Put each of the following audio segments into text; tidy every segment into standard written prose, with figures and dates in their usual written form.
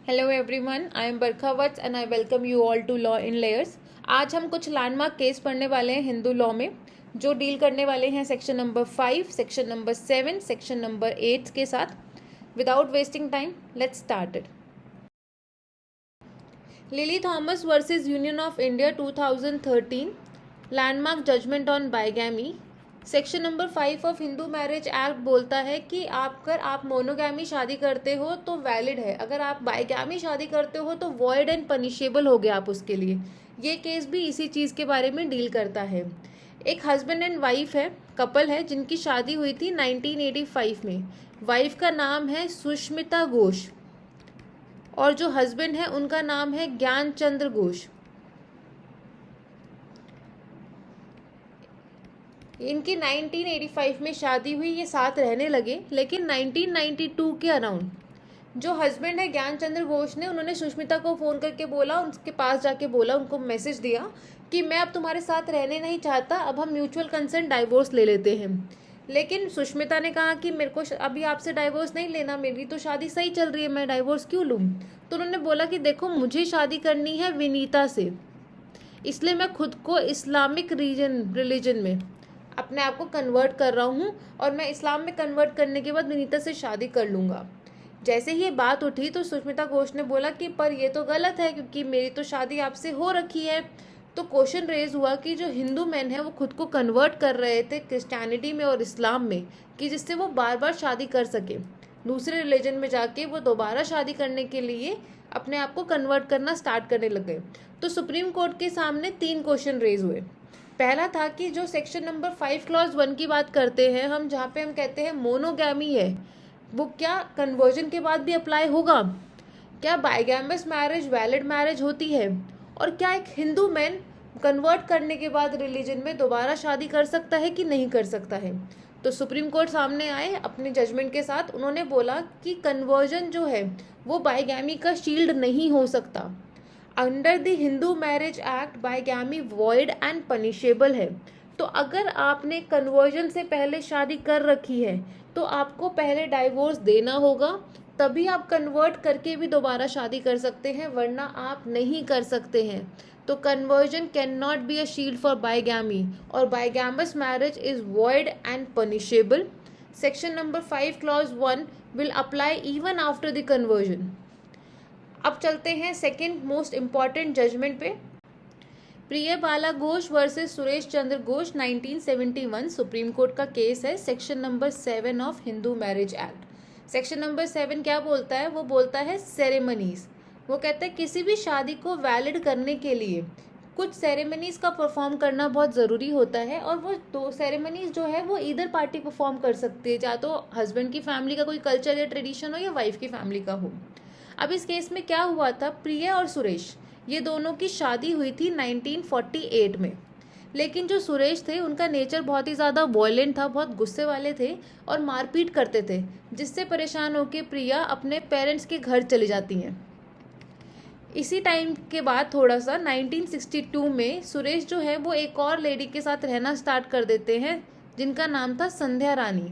Hello everyone, I am Barkha Vats and I welcome you all to law in layers. आज हम कुछ landmark case पढ़ने वाले हैं हिंदू लॉ में, जो डील करने वाले हैं section number 5, section number 7, section number 8 के साथ। Without wasting time, let's start it. Lily Thomas versus Union of India 2013 landmark judgment on bigamy. Section number 5 of Hindu marriage act बोलता है कि अगर आप मोनोगैमी शादी करते हो तो वैलिड है, अगर आप बाइगैमी शादी करते हो तो वॉइड एंड पनिशेबल हो गया आप उसके लिए। ये केस भी इसी चीज़ के बारे में डील करता है। एक हस्बैंड एंड वाइफ है, कपल है, जिनकी शादी हुई थी 1985 में। वाइफ का नाम है सुष्मिता घोष और जो हस्बैंड है उनका नाम है ज्ञान चंद्र घोष। इनकी 1985 में शादी हुई, ये साथ रहने लगे, लेकिन 1992 के अराउंड जो हस्बैंड है ज्ञान चंद्र घोष ने, उन्होंने सुष्मिता को फ़ोन करके बोला, उनके पास जाके बोला, उनको मैसेज दिया कि मैं अब तुम्हारे साथ रहने नहीं चाहता, अब हम म्यूचुअल कंसेंट डाइवोर्स ले लेते हैं। लेकिन सुष्मिता ने कहा कि मेरे को अभी आपसे डाइवोर्स नहीं लेना, मेरी तो शादी सही चल रही है, मैं डाइवोर्स क्यों लूँ। तो उन्होंने बोला कि देखो, मुझे शादी करनी है विनीता से, इसलिए मैं खुद को इस्लामिक रिलीजन में अपने आप को कन्वर्ट कर रहा हूँ और मैं इस्लाम में कन्वर्ट करने के बाद विनीता से शादी कर लूँगा। जैसे ही ये बात उठी तो सुष्मिता घोष ने बोला कि पर ये तो गलत है, क्योंकि मेरी तो शादी आपसे हो रखी है। तो क्वेश्चन रेज हुआ कि जो हिंदू मैन है वो खुद को कन्वर्ट कर रहे थे क्रिश्चियनिटी में और इस्लाम में, कि जिससे वो बार बार शादी कर सके, दूसरे रिलीजन में जाके वो दोबारा शादी करने के लिए अपने आप को कन्वर्ट करना स्टार्ट करने लगे। तो सुप्रीम कोर्ट के सामने 3 क्वेश्चन रेज हुए। पहला था कि जो सेक्शन नंबर 5 क्लॉज 1 की बात करते हैं हम, जहाँ पे हम कहते हैं मोनोगैमी है, वो क्या कन्वर्जन के बाद भी अप्लाई होगा? क्या बाइगैमस मैरिज वैलिड मैरिज होती है? और क्या एक हिंदू मैन कन्वर्ट करने के बाद रिलीजन में दोबारा शादी कर सकता है कि नहीं कर सकता है? तो सुप्रीम कोर्ट सामने आए अपने जजमेंट के साथ, उन्होंने बोला कि कन्वर्जन जो है वो बाइगैमी का शील्ड नहीं हो सकता। Under the Hindu marriage act bigamy void and punishable है। तो अगर आपने कन्वर्जन से पहले शादी कर रखी है तो आपको पहले डाइवोर्स देना होगा, तभी आप कन्वर्ट करके भी दोबारा शादी कर सकते हैं, वरना आप नहीं कर सकते हैं। तो conversion can not be a shield for bigamy और bigamous marriage is void and punishable. Section number 5 clause 1 will apply even after the conversion. अब चलते हैं सेकंड मोस्ट इम्पॉर्टेंट जजमेंट पे। Priya Bala Ghosh versus Suresh Chandra Ghosh 1971 Supreme court का केस है। Section number 7 of Hindu marriage act. Section number 7 क्या बोलता है? वो बोलता है सेरेमनीज। वो कहता है किसी भी शादी को वैलिड करने के लिए कुछ सेरेमनीज का परफॉर्म करना बहुत ज़रूरी होता है, और वो 2 सेरेमनीज जो है वो ईदर पार्टी परफॉर्म कर सकती है, चाहे तो हस्बैंड की फैमिली का कोई कल्चर या ट्रेडिशन हो या वाइफ की फैमिली का हो। अब इस केस में क्या हुआ था, प्रिय और सुरेश ये दोनों की शादी हुई थी 1948 में। लेकिन जो सुरेश थे उनका नेचर बहुत ही ज़्यादा वॉयलेंट था, बहुत गुस्से वाले थे और मारपीट करते थे, जिससे परेशान होकर प्रिया अपने पेरेंट्स के घर चली जाती हैं। इसी टाइम के बाद थोड़ा सा 1962 में सुरेश जो है वो एक और लेडी के साथ रहना स्टार्ट कर देते हैं, जिनका नाम था संध्या रानी।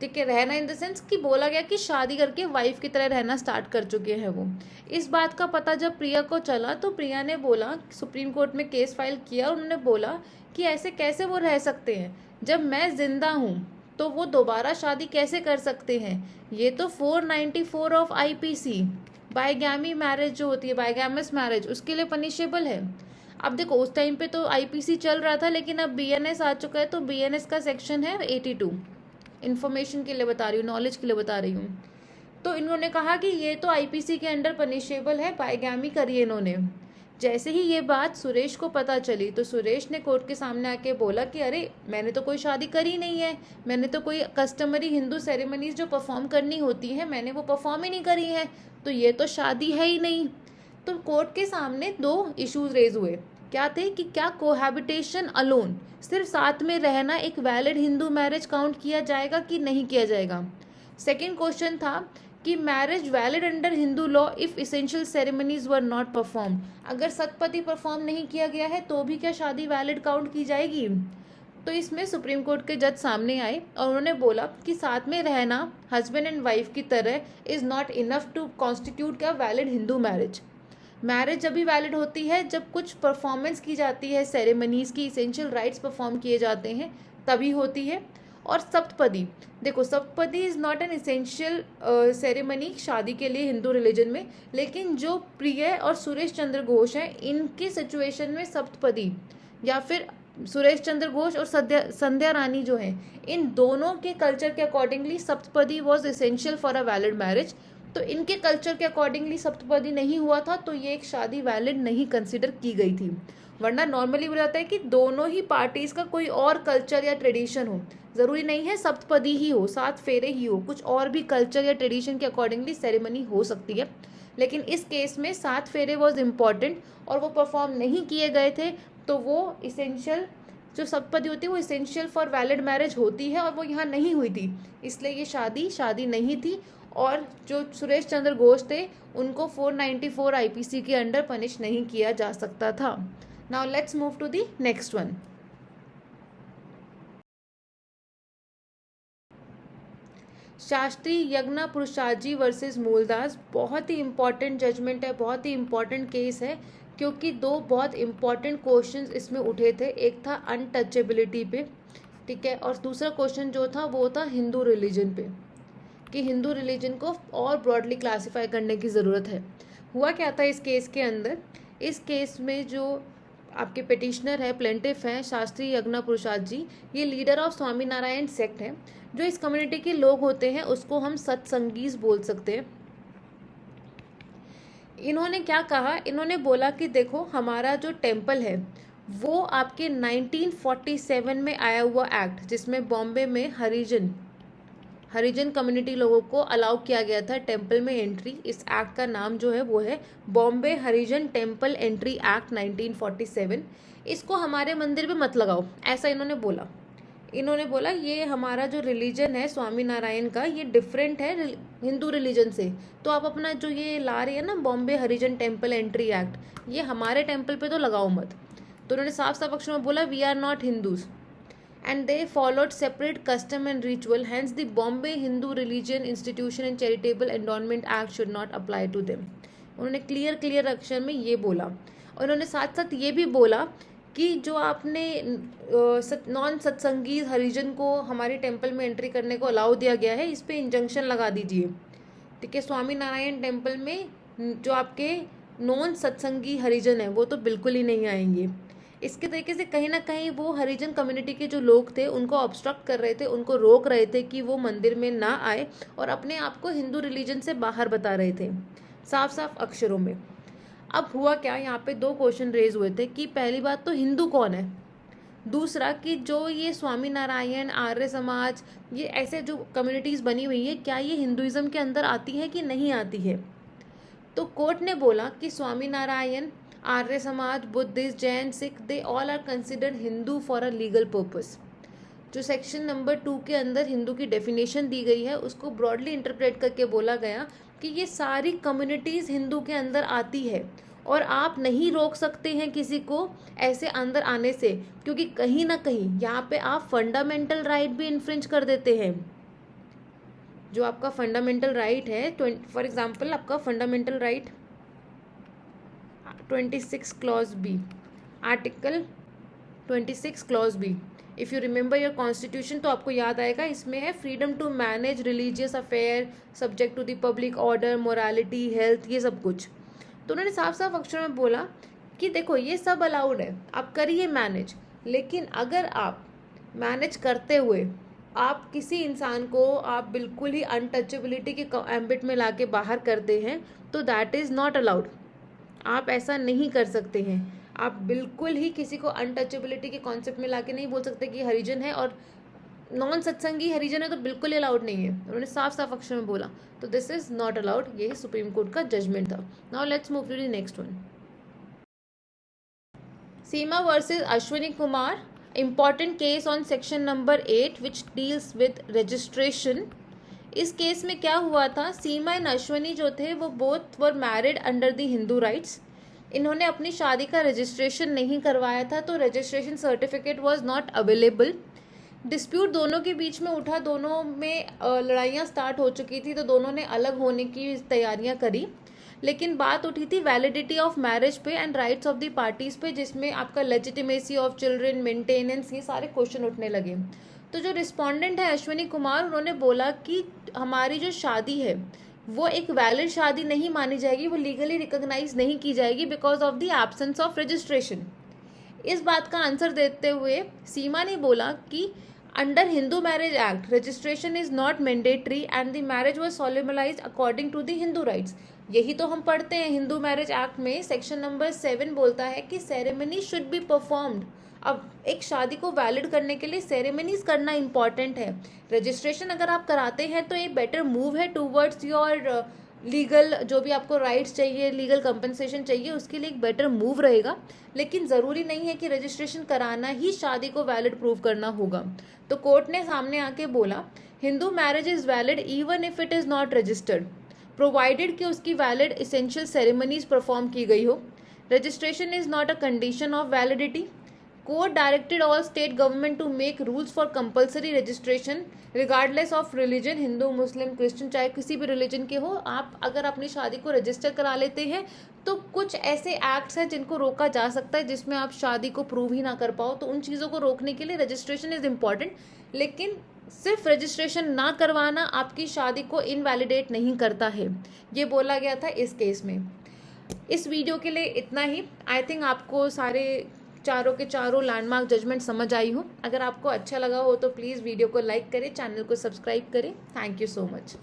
ठीक है, रहना इन द सेंस कि बोला गया कि शादी करके वाइफ की तरह रहना स्टार्ट कर चुके हैं वो। इस बात का पता जब प्रिया को चला तो प्रिया ने बोला, सुप्रीम कोर्ट में केस फाइल किया, उन्होंने बोला कि ऐसे कैसे वो रह सकते हैं, जब मैं जिंदा हूँ तो वो दोबारा शादी कैसे कर सकते हैं? ये तो 494 ऑफ IPC बाइगैमी मैरिज जो होती है, बाइगैमस मैरिज, उसके लिए पनिशेबल है। अब देखो, उस टाइम पे तो IPC चल रहा था, लेकिन अब BNS आ चुका है, तो BNS का सेक्शन है 82। इन्फॉर्मेशन के लिए बता रही हूँ, नॉलेज के लिए बता रही हूँ। तो इन्होंने कहा कि ये तो IPC के अंडर पनिशेबल है, बाइगैमी करी है इन्होंने। जैसे ही ये बात सुरेश को पता चली तो सुरेश ने कोर्ट के सामने आके बोला कि अरे मैंने तो कोई शादी करी नहीं है, मैंने तो कोई कस्टमरी हिंदू सेरेमनीज जो परफॉर्म करनी होती है मैंने वो परफॉर्म ही नहीं करी है, तो ये तो शादी है ही नहीं। तो कोर्ट के सामने 2 इश्यूज रेज हुए। क्या थे कि क्या कोहैबिटेशन अलोन, सिर्फ साथ में रहना, एक वैलिड हिंदू मैरिज काउंट किया जाएगा कि नहीं किया जाएगा? सेकेंड क्वेश्चन था कि marriage valid under Hindu law if essential ceremonies were not perform, अगर सतपति परफॉर्म नहीं किया गया है तो भी क्या शादी वैलिड काउंट की जाएगी? तो इसमें सुप्रीम कोर्ट के जज सामने आए और उन्होंने बोला कि साथ में रहना हस्बैंड एंड वाइफ की तरह is not enough to constitute का वैलिड हिंदू मैरिज। मैरिज जब भी वैलिड होती है जब कुछ परफॉर्मेंस की जाती है, सेरेमनीज की इसेंशियल राइट्स परफॉर्म किए जाते हैं, तभी होती है। और सप्तपदी, देखो saptapadi is not an essential ceremony शादी के लिए हिंदू रिलीजन में, लेकिन जो प्रिय और सुरेश चंद्र घोष हैं इनकी सिचुएशन में सप्तपदी, या फिर सुरेश चंद्र घोष और संध्या रानी जो हैं, इन दोनों के कल्चर के accordingly saptapadi was essential for a valid marriage. तो इनके कल्चर के अकॉर्डिंगली सप्तपदी नहीं हुआ था, तो ये एक शादी वैलिड नहीं कंसिडर की गई थी। वरना नॉर्मली बोला जाता है कि दोनों ही पार्टीज का कोई और कल्चर या ट्रेडिशन हो, ज़रूरी नहीं है सप्तपदी ही हो, 7 फेरे ही हो, कुछ और भी कल्चर या ट्रेडिशन के अकॉर्डिंगली सेरेमनी हो सकती है। लेकिन इस केस में 7 फेरे वॉज इम्पॉर्टेंट और वो परफॉर्म नहीं किए गए थे, तो वो इसेंशियल जो सप्तपदी होती है वो इसेंशियल फॉर वैलिड मैरिज होती है और वो यहाँ नहीं हुई थी, इसलिए ये शादी नहीं थी। और जो सुरेश चंद्र घोष थे उनको 494 आईपीसी के अंडर पनिश नहीं किया जा सकता था। Now let's move to the next one. Shastri Yagna Purushaji versus मूलदास, बहुत ही इंपॉर्टेंट जजमेंट है, बहुत ही इंपॉर्टेंट केस है, क्योंकि 2 बहुत इंपॉर्टेंट क्वेश्चंस इसमें उठे थे। एक था अनटचेबिलिटी पे, ठीक है, और दूसरा क्वेश्चन जो था वो था हिंदू रिलीजन पे, कि हिंदू रिलीजन को और ब्रॉडली क्लासीफाई करने की ज़रूरत है। हुआ क्या था इस केस के अंदर, इस केस में जो आपके पिटिशनर है, प्लेंटिफ हैं शास्त्री यज्ञ प्रसाद जी, ये लीडर ऑफ स्वामीनारायण सेक्ट है। जो इस कम्युनिटी के लोग होते हैं उसको हम सत्संगीज बोल सकते हैं। इन्होंने क्या कहा, इन्होंने बोला कि देखो हमारा जो टेम्पल है वो आपके 1947 में आया हुआ एक्ट, जिसमें बॉम्बे में हरिजन कम्युनिटी लोगों को अलाउ किया गया था टेम्पल में एंट्री। इस एक्ट का नाम जो है वो है बॉम्बे हरिजन टेम्पल एंट्री एक्ट 1947। इसको हमारे मंदिर पे मत लगाओ, ऐसा इन्होंने बोला। इन्होंने बोला ये हमारा जो रिलीजन है स्वामीनारायण का, ये डिफरेंट है हिंदू रिलीजन से, तो आप अपना जो ये ला रही है ना बॉम्बे हरिजन टेम्पल एंट्री एक्ट, ये हमारे टेम्पल पे तो लगाओ मत। तो उन्होंने साफ साफ अक्षरों में बोला we are not Hindus and they followed separate custom and ritual, hence the Bombay Hindu Religion Institution and Charitable Endowment Act should not apply to them। उन्होंने क्लियर अक्षर में ये बोला, और उन्होंने साथ साथ ये भी बोला कि जो आपने नॉन सत्संगी हरिजन को हमारे टेम्पल में एंट्री करने को अलाउ दिया गया है, इस पर इंजंक्शन लगा दीजिए, ठीक है। स्वामी नारायण टेम्पल में जो आपके नॉन सत्संगी हरिजन है वो तो बिल्कुल ही नहीं आएंगे। इसके तरीके से कहीं ना कहीं वो हरिजन कम्युनिटी के जो लोग थे उनको ऑब्स्ट्रक्ट कर रहे थे, उनको रोक रहे थे कि वो मंदिर में ना आए, और अपने आप को हिंदू रिलीजन से बाहर बता रहे थे साफ साफ अक्षरों में। अब हुआ क्या, यहाँ पे 2 क्वेश्चन रेज हुए थे कि पहली बात तो हिंदू कौन है, दूसरा कि जो ये स्वामी नारायण, आर्य समाज, ये ऐसे जो कम्युनिटीज़ बनी हुई है क्या ये हिंदुइज्म के अंदर आती है कि नहीं आती है। तो कोर्ट ने बोला कि स्वामी Narayan, Arya Samaj, Buddhist, Jain, Sikh, they all are considered Hindu for a legal purpose. जो सेक्शन नंबर 2 के अंदर हिंदू की डेफिनेशन दी गई है उसको ब्रॉडली इंटरप्रेट करके बोला गया कि ये सारी कम्युनिटीज़ हिंदू के अंदर आती है, और आप नहीं रोक सकते हैं किसी को ऐसे अंदर आने से, क्योंकि कहीं ना कहीं यहाँ पे आप फंडामेंटल राइट भी इन्फ्रिंज कर देते हैं। जो आपका फंडामेंटल राइट है, फॉर एग्जाम्पल आपका fundamental right 26 clause B, article 26 clause B, if you remember your constitution तो आपको याद आएगा, इसमें है freedom to manage religious affair subject to the public order, morality, health, ये सब कुछ। तो उन्होंने साफ साफ अक्षरों में बोला कि देखो ये सब अलाउड है, आप करिए मैनेज, लेकिन अगर आप मैनेज करते हुए आप किसी इंसान को आप बिल्कुल ही अनटचेबिलिटी के एम्बिट में लाके बाहर करते हैं तो दैट इज़ नॉट अलाउड। आप ऐसा नहीं कर सकते हैं, आप बिल्कुल ही किसी को अनटचेबिलिटी के कॉन्सेप्ट में लाके नहीं बोल सकते कि हरिजन है और नॉन सत्संगी हरिजन है तो बिल्कुल अलाउड नहीं है। उन्होंने साफ साफ अक्षर में बोला, तो दिस इज नॉट अलाउड। ये सुप्रीम कोर्ट का जजमेंट था। Now let's move to the next one. Seema versus Ashwini Kumar, important case on section number 8 which deals with registration. इस केस में क्या हुआ था, सीमा एंड अश्विनी जो थे वो both were married under the Hindu rights, इन्होंने अपनी शादी का रजिस्ट्रेशन नहीं करवाया था, तो registration certificate was not available. Dispute दोनों के बीच में उठा, दोनों में लड़ाइयाँ स्टार्ट हो चुकी थी, तो दोनों ने अलग होने की तैयारियां करी। लेकिन बात उठी थी वैलिडिटी ऑफ मैरिज पे and rights of the parties पे, जिसमें आपका लेजिटिमेसी ऑफ चिल्ड्रन, मेंटेनेंस, ये सारे क्वेश्चन उठने लगे। तो जो रिस्पोंडेंट है अश्विनी कुमार, उन्होंने बोला कि हमारी जो शादी है वो एक वैलिड शादी नहीं मानी जाएगी, वो लीगली रिकॉग्नाइज नहीं की जाएगी because of the absence of registration. इस बात का आंसर देते हुए सीमा ने बोला कि under Hindu marriage act registration is not mandatory and the marriage was solemnized according to the Hindu rites. यही तो हम पढ़ते हैं हिंदू मैरिज एक्ट में, सेक्शन नंबर 7 बोलता है कि सेरेमनी शुड बी परफॉर्म्ड। अब एक शादी को वैलिड करने के लिए सेरेमनीज करना इंपॉर्टेंट है। रजिस्ट्रेशन अगर आप कराते हैं तो एक बेटर मूव है टूवर्ड्स योर लीगल, जो भी आपको राइट्स चाहिए, लीगल कंपनसेशन चाहिए, उसके लिए एक बेटर मूव रहेगा। लेकिन ज़रूरी नहीं है कि रजिस्ट्रेशन कराना ही शादी को वैलिड प्रूव करना होगा। तो कोर्ट ने सामने आके बोला Hindu marriage is valid even if it is not registered, provided कि उसकी वैलिड इसेंशियल सेरेमनीज परफॉर्म की गई हो। Registration is not a condition of validity. Court directed all state government to make rules for compulsory registration regardless of religion, Hindu, Muslim, Christian, चाहे किसी भी religion के हो, आप अगर अपनी शादी को रजिस्टर करा लेते हैं तो कुछ ऐसे एक्ट्स हैं जिनको रोका जा सकता है जिसमें आप शादी को प्रूव ही ना कर पाओ। तो उन चीज़ों को रोकने के लिए रजिस्ट्रेशन इज़ इम्पॉर्टेंट, लेकिन सिर्फ रजिस्ट्रेशन ना करवाना आपकी शादी को इनवैलिडेट नहीं करता है, ये बोला गया था इस केस में। इस वीडियो के लिए इतना ही। आई थिंक आपको सारे चारों के चारों लैंडमार्क जजमेंट समझ आई हो। अगर आपको अच्छा लगा हो तो प्लीज़ वीडियो को लाइक करें, चैनल को सब्सक्राइब करें। Thank you so much.